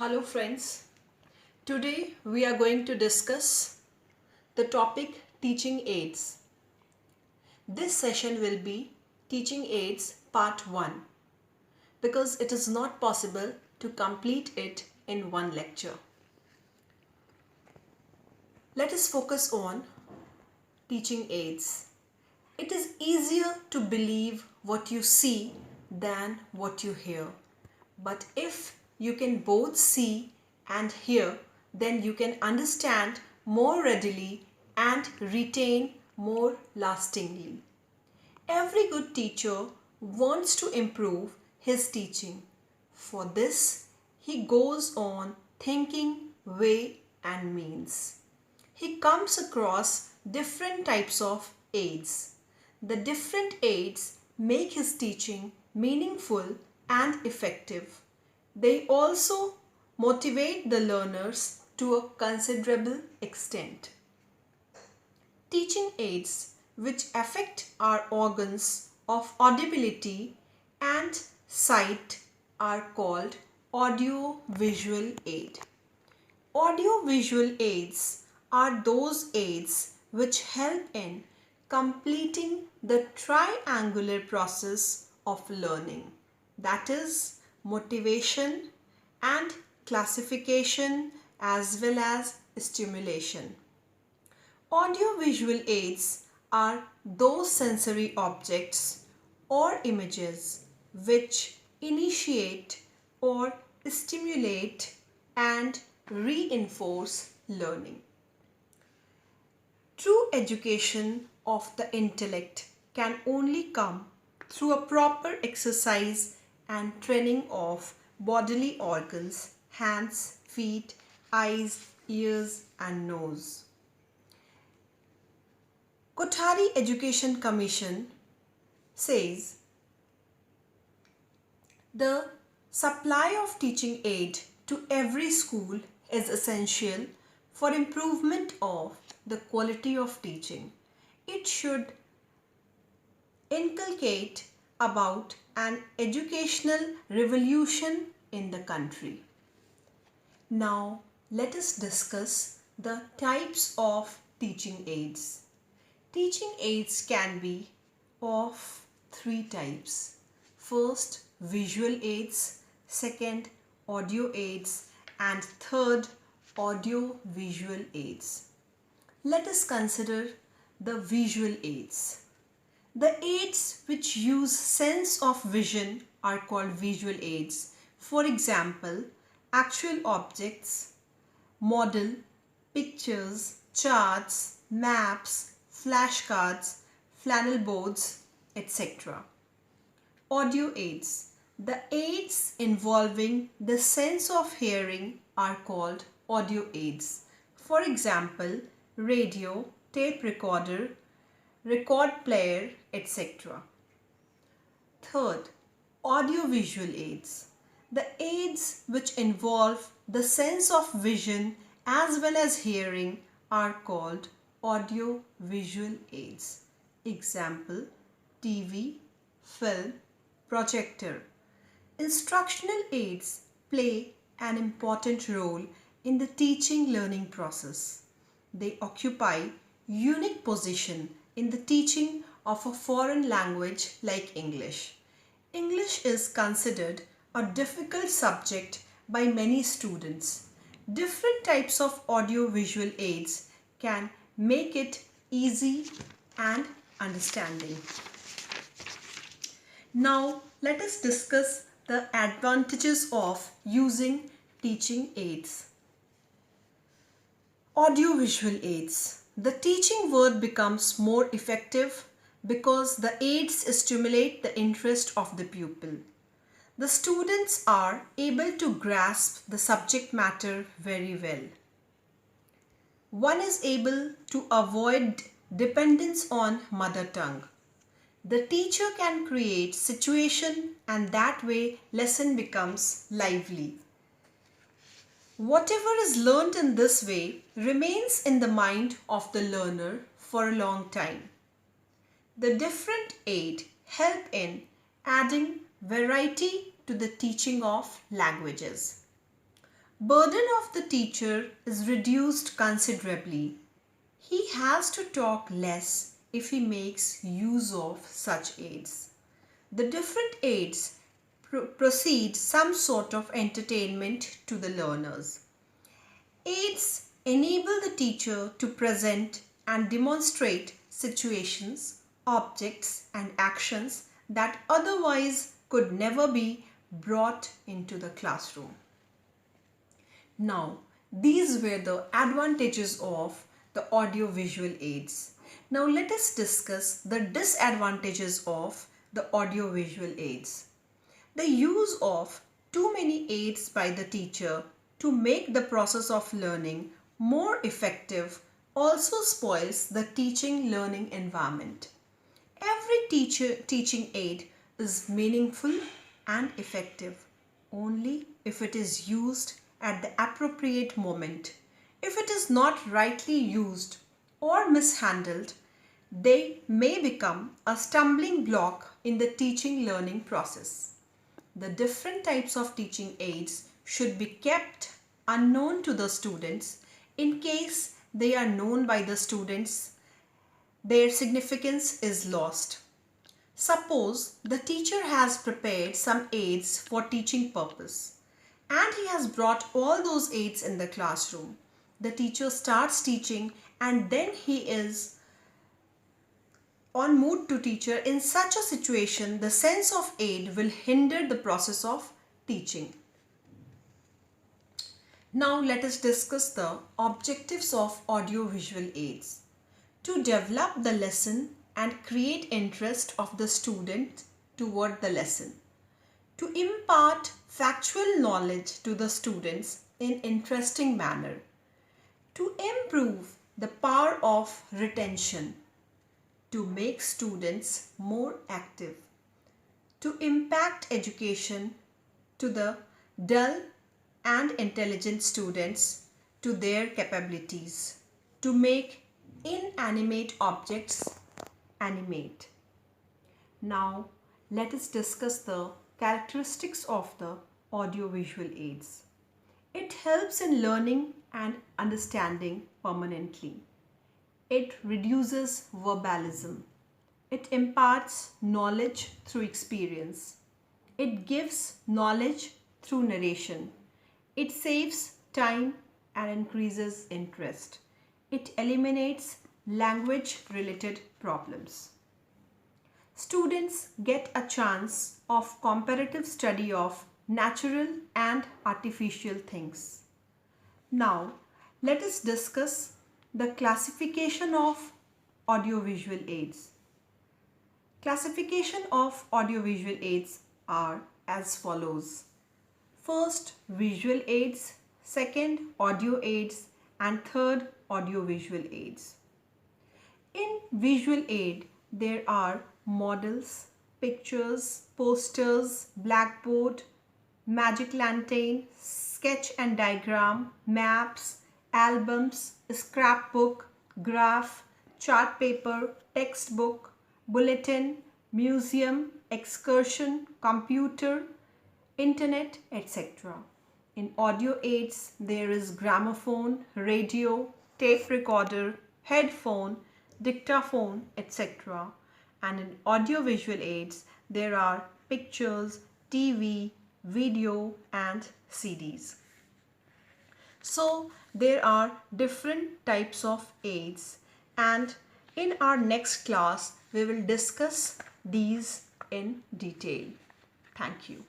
Hello friends, today we are going to discuss the topic teaching aids. This session will be teaching aids part 1 because it is not possible to complete it in one lecture. Let us focus on teaching aids. It is easier to believe what you see than what you hear. But if you can both see and hear, then you can understand more readily and retain more lastingly. Every good teacher wants to improve his teaching. For this, he goes on thinking way and means. He comes across different types of aids. The different aids make his teaching meaningful and effective. They also motivate the learners to a considerable extent. Teaching aids which affect our organs of audibility and sight are called audio-visual aid. Audio-visual aids are those aids which help in completing the triangular process of learning, that is, motivation and classification as well as stimulation. Audio-visual aids are those sensory objects or images which initiate or stimulate and reinforce learning. True education of the intellect can only come through a proper exercise and training of bodily organs, hands, feet, eyes, ears and nose. Kothari Education Commission says the supply of teaching aid to every school is essential for improvement of the quality of teaching. It should inculcate about an educational revolution in the country. Now let us discuss the types of teaching aids. Teaching aids can be of three types. First, visual aids, second, audio aids, and third, audio-visual aids. Let us consider the visual aids. The aids which use sense of vision are called visual aids. For example, actual objects, model, pictures, charts, maps, flashcards, flannel boards, etc. Audio aids. The aids involving the sense of hearing are called audio aids. For example, radio, tape recorder, record player, etc. Third, audio-visual aids. The aids which involve the sense of vision as well as hearing are called audio-visual aids. Example, TV, film, projector. Instructional aids play an important role in the teaching learning process. They occupy unique position in the teaching of a foreign language like English. English is considered a difficult subject by many students. Different types of audio-visual aids can make it easy and understanding. Now let us discuss the advantages of using teaching aids. Audio-visual aids. The teaching work becomes more effective because the aids stimulate the interest of the pupil. The students are able to grasp the subject matter very well. One is able to avoid dependence on mother tongue. The teacher can create situation and that way lesson becomes lively. Whatever is learnt in this way remains in the mind of the learner for a long time. The different aid help in adding variety to the teaching of languages. Burden of the teacher is reduced considerably. He has to talk less if he makes use of such aids. The different aids proceed some sort of entertainment to the learners. Aids enable the teacher to present and demonstrate situations, objects and actions that otherwise could never be brought into the classroom. Now, these were the advantages of the audio-visual aids. Now let us discuss the disadvantages of the audio-visual aids. The use of too many aids by the teacher to make the process of learning more effective also spoils the teaching learning environment. Every teaching aid is meaningful and effective only if it is used at the appropriate moment. If it is not rightly used or mishandled, they may become a stumbling block in the teaching learning process. The different types of teaching aids should be kept unknown to the students. In case they are known by the students, their significance is lost. Suppose the teacher has prepared some aids for teaching purpose and he has brought all those aids in the classroom. The teacher starts teaching and then he is on mood to teacher. In such a situation, the sense of aid will hinder the process of teaching. Now let us discuss the objectives of audio-visual aids. To develop the lesson and create interest of the student toward the lesson. To impart factual knowledge to the students in interesting manner. To improve the power of retention. To make students more active. To impact education to the dull and intelligent students to their capabilities. To make inanimate objects animate. Now let us discuss the characteristics of the audiovisual aids. It helps in learning and understanding permanently. It reduces verbalism. It imparts knowledge through experience. It gives knowledge through narration. It saves time and increases interest. It eliminates language-related problems. Students get a chance of comparative study of natural and artificial things. Now, let us discuss the classification of audiovisual aids. Classification of audiovisual aids are as follows. First, visual aids, second, audio aids, and third, audiovisual aids. In visual aid, there are models, pictures, posters, blackboard, magic lantern, sketch and diagram, maps, albums, scrapbook, graph, chart paper, textbook, bulletin, museum, excursion, computer, internet, etc. In audio aids, there is gramophone, radio, tape recorder, headphone, dictaphone, etc. And in audio-visual aids, there are pictures, TV, video and CDs. So there are different types of aids, and in our next class we will discuss these in detail. Thank you.